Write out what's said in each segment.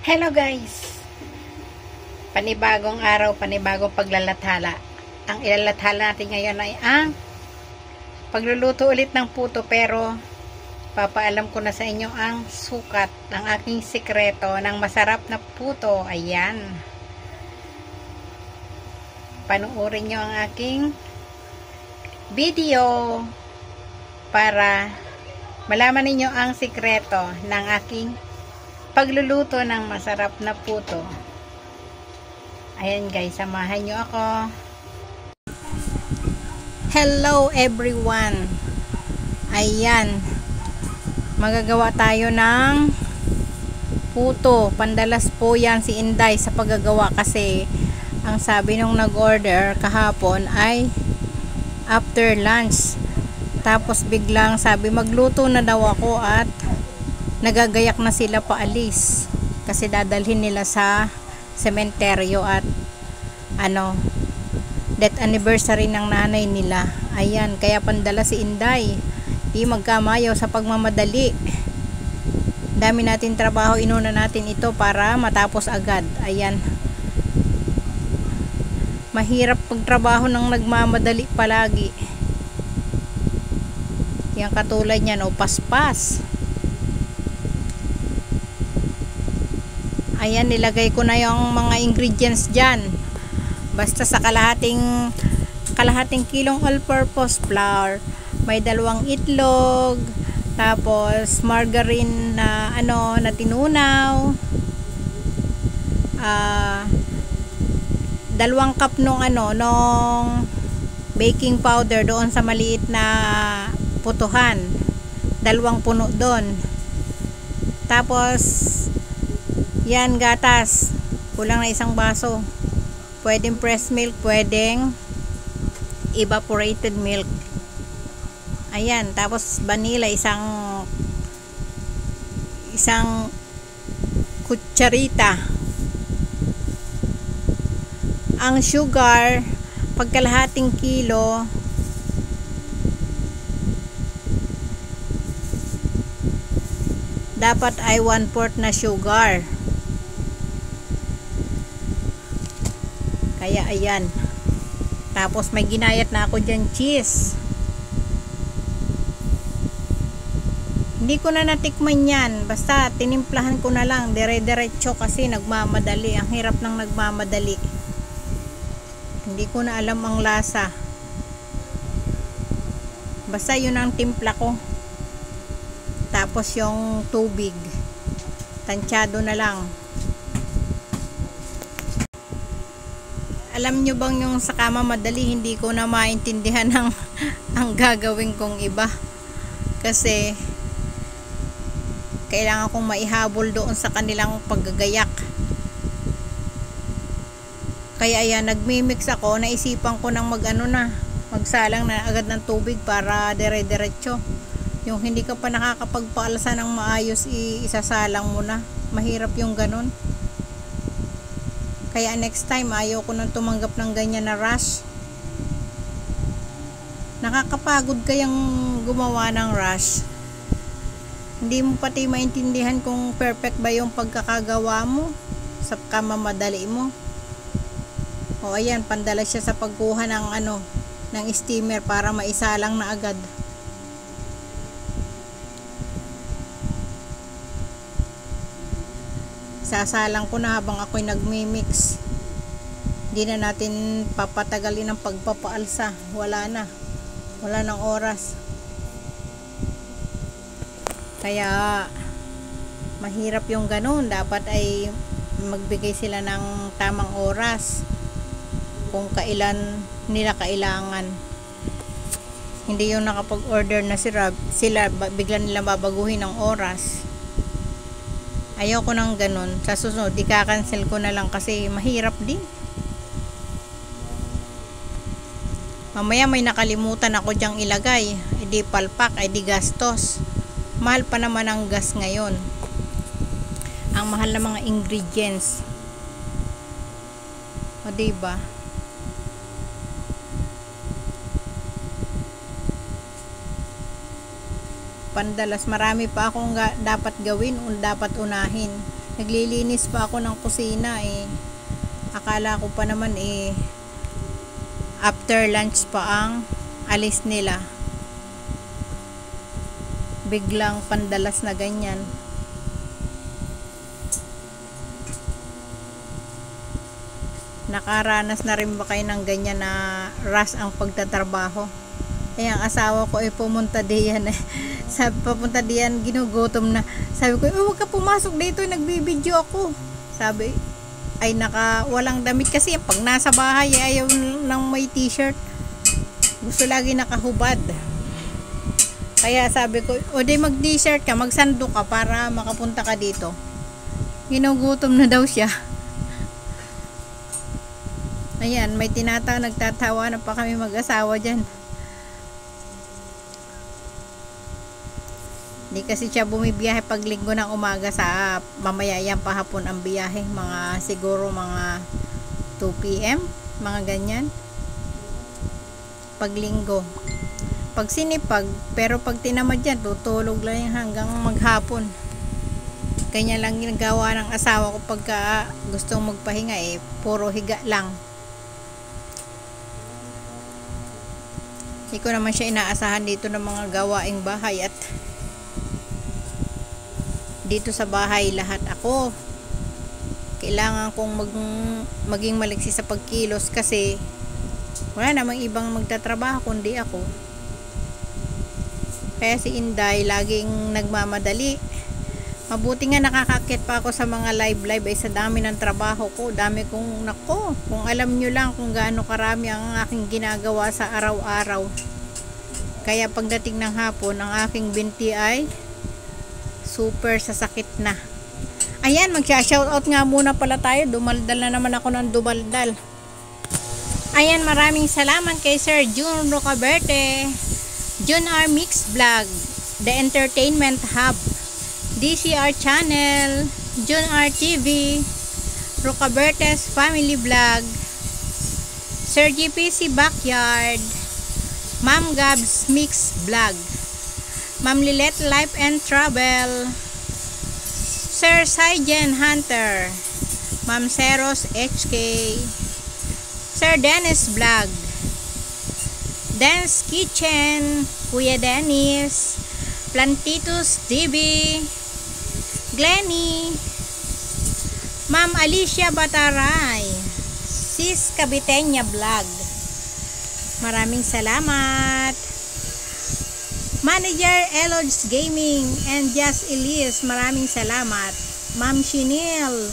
Hello guys! Panibagong araw, panibagong paglalathala. Ang ilalathala natin ngayon ay ang pagluluto ulit ng puto, pero papaalam ko na sa inyo ang sukat ng aking sikreto ng masarap na puto. Ayan. Panuorin nyo ang aking video para malaman ninyo ang sikreto ng aking pagluluto ng masarap na puto. Ayan guys, samahan nyo ako. Hello everyone. Ayan, magagawa tayo ng puto. Pandalas po yan si Inday sa paggagawa, kasi ang sabi nung nag-order kahapon ay after lunch. Tapos biglang sabi magluto na daw ako at nagagayak na sila paalis kasi dadalhin nila sa sementeryo at death anniversary ng nanay nila. Ayan, kaya pandala si Inday. Di magkamayo sa pagmamadali. Dami natin trabaho, inuna natin ito para matapos agad. Ayan, mahirap pagtrabaho ng nagmamadali palagi. Yan, katulad yan o paspas. Ayan, nilagay ko na yung mga ingredients dyan. Basta sa kalahating kilong all-purpose flour, may 2 itlog, tapos margarine na na tinunaw, 2 cup nung baking powder doon sa maliit na putuhan, 2 puno doon. Tapos yan, gatas, kulang na 1 baso. Pwedeng pressed milk, pwedeng evaporated milk. Ayan, tapos vanilla, isang kutsarita. Ang sugar, pagkalahating kilo, dapat ay 1/4 na sugar. Kaya ayan. Tapos may ginayat na ako dyan cheese. Hindi ko na natikman yan. Basta tinimplahan ko na lang dire-diretso kasi nagmamadali. Ang hirap ng nagmamadali. Hindi ko na alam ang lasa. Basta yun ang timpla ko. Tapos yung tubig, tansyado na lang. Alam nyo bang yung sa kama madali, hindi ko na maintindihan ang gagawin kong iba. Kasi kailangan kong maihabol doon sa kanilang paggagayak. Kaya ayan, nagmimix ako. Naisipan ko ng magsalang na agad ng tubig para dire-diretso. Yung hindi ka pa nakakapagpaalsa ng maayos, isasalang mo na. Mahirap yung ganun. Kaya next time, ayaw ko nang tumanggap ng ganyan na rush. Nakakapagod kayang gumawa ng rush. Hindi mo pati maintindihan kung perfect ba yung pagkakagawa mo sa kamamadali mo. O ayan, pandala siya sa pagkuha ng steamer para maisalang na agad. Sasalang ko na habang ako'y nagmi-mix. Hindi na natin papatagalin ang pagpapaalsa. Wala nang oras. Kaya mahirap yung ganun. Dapat ay magbigay sila ng tamang oras kung kailan nila kailangan. Hindi yung nakapag-order na sila bigla nila babaguhin ang oras. Ayoko nang ganun. Sa susunod, ika-cancel ko na lang kasi mahirap din. Mamaya may nakalimutan ako dyang ilagay. E di palpak, e di gastos. Mahal pa naman ang gas ngayon. Ang mahal na mga ingredients. O diba? pandalas. Marami pa akong dapat gawin o dapat unahin. Naglilinis pa ako ng kusina eh. Akala ko pa naman eh after lunch pa ang alis nila. Biglang pandalas na ganyan. Nakaranas na rin ba kayo ng ganyan na rush ang pagtatrabaho? Eh ang asawa ko ay pumunta diyan eh. Sabi papunta diyan, ginugutom na. Sabi ko, huwag ka pumasok dito, nagbibideo ako. Sabi, ay walang damit kasi pag nasa bahay ayaw ng may t-shirt. Gusto lagi nakahubad. Kaya sabi ko, o di mag t-shirt ka, magsando ka para makapunta ka dito. Ginugutom na daw siya. Ayan, may nagtatawa na pa kami mag-asawa dyan. Hindi kasi siya bumibiyahe pag linggo ng umaga, sa mamaya yan pahapon ang biyahe. Siguro mga 2 p.m. Mga ganyan. Pag linggo. Pag sinipag, pero pag tinamad yan, tutulog lang yan hanggang maghapon. Kanya lang ginagawa ng asawa ko pagka gustong magpahinga eh, puro higa lang. Hindi ko naman siya inaasahan dito ng mga gawaing bahay, at dito sa bahay lahat ako. Kailangan kong maging maliksi sa pagkilos kasi wala namang ibang magtatrabaho kundi ako. Kaya si Inday laging nagmamadali. Mabuti nga nakakakit pa ako sa mga live ay sa dami ng trabaho ko. Dami kong nako. Kung alam nyo lang kung gaano karami ang aking ginagawa sa araw-araw. Kaya pagdating ng hapon, ang aking binti ay super sasakit na. Ayan, magsha-shoutout nga muna pala tayo. Dumaldal na naman ako ng dumaldal. Ayan, maraming salamat kay Sir June Rocaberte, June R. Mix Vlog, The Entertainment Hub, DCR Channel, June R. TV, Rocaberte's Family Vlog, Sir GPC Backyard, Ma'am Gabs Mix Vlog, Ma'am Lilet Life and Travel, Sir Saijen Hunter, Ma'am Seros HK, Sir Dennis Vlog, Dance Kitchen, Kuya Dennis, Plantitus TV, Glenny, Ma'am Alicia Bataray, Sis Caviteña Vlog. Maraming salamat. Manager Elods Gaming and Just Elise, maraming salamat. Ma'am Chinil,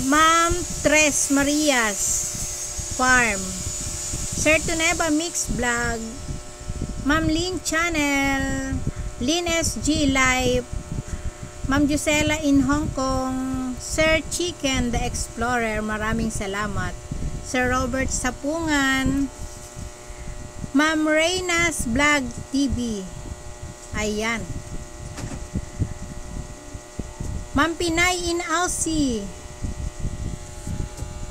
Ma'am Tres Marias Farm, Sir Tuneba Mix Vlog, Ma'am Lynn Channel, Lynn SG Live, Ma'am Gisela in Hong Kong, Sir Chicken the Explorer, maraming salamat. Sir Robert Sapungan, Ma'am Reyna's Vlog TV, ayan. Ma'am Pinay in Aussie,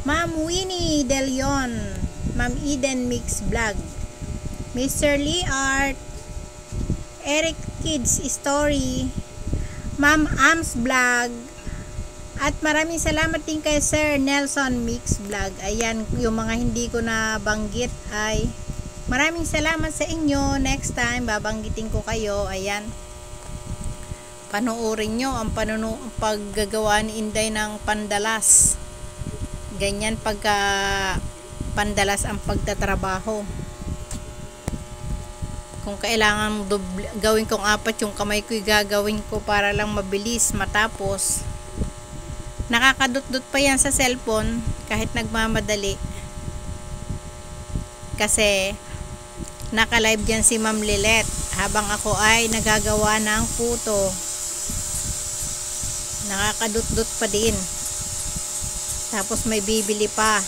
Ma'am Winnie De Leon, Ma'am Eden Mix Vlog, Mr. Lee Art, Eric Kids Story, Ma'am Ams Vlog, at maraming salamat din kay Sir Nelson Mix Vlog. Ayan, yung mga hindi ko na banggit ay maraming salamat sa inyo. Next time babanggitin ko kayo. Ayan, panoorin nyo ang paggagawa ni Inday ng pandalas. Ganyan pagka pandalas ang pagtatrabaho. Kung kailangan gawin kong 4 yung kamay ko, gagawin ko para lang mabilis matapos. Nakakadot-dot pa yan sa cellphone kahit nagmamadali. Kasi naka-live dyan si Ma'am Lilet habang ako ay nagagawa ng puto. Nakakadot-dot pa din. Tapos may bibili pa.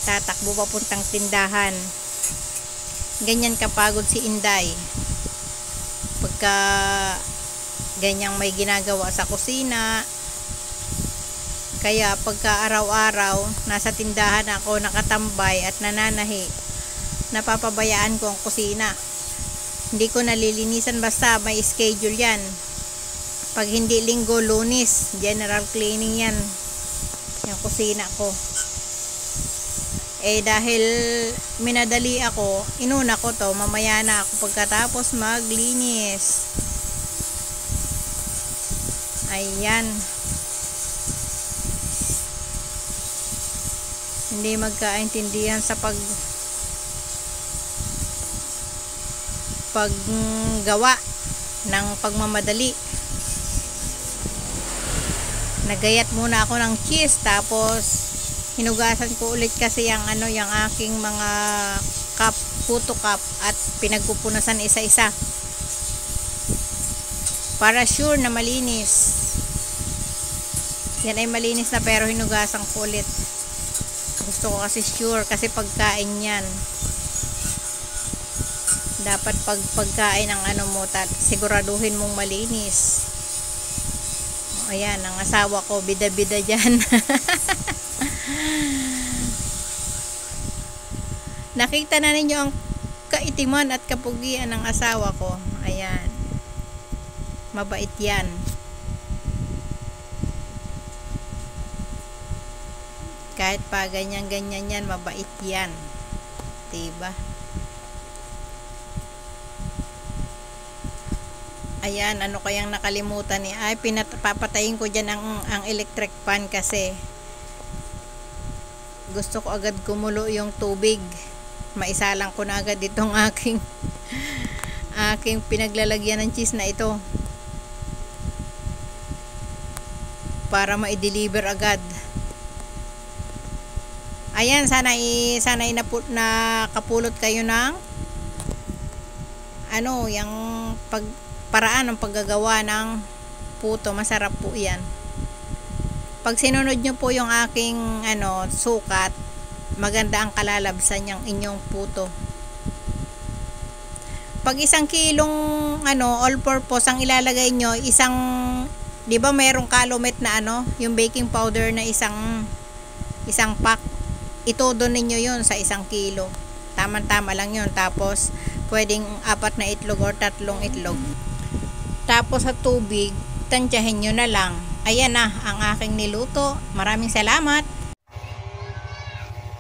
Tatakbo papuntang tindahan. Ganyan kapagod si Inday. Pagka ganyang may ginagawa sa kusina. Kaya pagka araw-araw nasa tindahan ako nakatambay at nananahi, napapabayaan ko ang kusina. Hindi ko nalilinisan basta may schedule yan. Pag hindi linggo, lunis, general cleaning yan. Yung kusina ko. Eh dahil minadali ako, inuna ko to, mamaya na ako pagkatapos maglinis. Ayan. Hindi magkaintindihan sa paggawa ng pagmamadali. Nagayat muna ako ng cheese, tapos hinugasan ko ulit kasi yung yung aking mga cup, puto cup, at pinagpupunasan isa-isa para sure na malinis. Yan ay malinis na, pero hinugasan ko ulit. Gusto ko kasi sure, kasi pagkain yan. Dapat pagkain ng mo, siguraduhin mong malinis. Ayan, ang asawa ko, bida-bida dyan. Nakita na ninyo ang kaitiman at kapugian ng asawa ko. Ayan. Mabait yan. Kahit pa ganyan-ganyan yan, mabait yan. Diba? Ayan, ano kayang nakalimutan ni? Ay, papatayin ko dyan ang electric fan kasi gusto ko agad kumulo yung tubig. Maisalang ko na agad itong aking pinaglalagyan ng cheese na ito para ma-deliver agad. Ayan, sana nakapulot kayo ng yung paraan ng paggagawa ng puto. Masarap po yan. Pag sinunod nyo po yung aking sukat, maganda ang kalalabsan ng inyong puto. Pag 1 kilong all purpose ang ilalagay nyo, di ba mayroong calumet na yung baking powder na isang pack, itodo ninyo yun sa 1 kilo. Tama-tama lang yun. Tapos pwedeng 4 na itlog or 3 itlog. Tapos sa tubig, tansyahin nyo na lang. Ayan na ang aking niluto. Maraming salamat.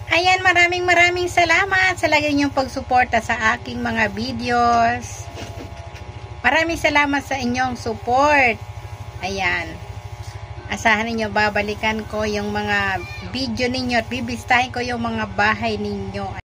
Ayan, maraming salamat sa lagi niyong pagsuporta sa aking mga videos. Maraming salamat sa inyong support. Ayan. Asahan ninyo, babalikan ko yung mga video ninyo at bibistahin ko yung mga bahay ninyo.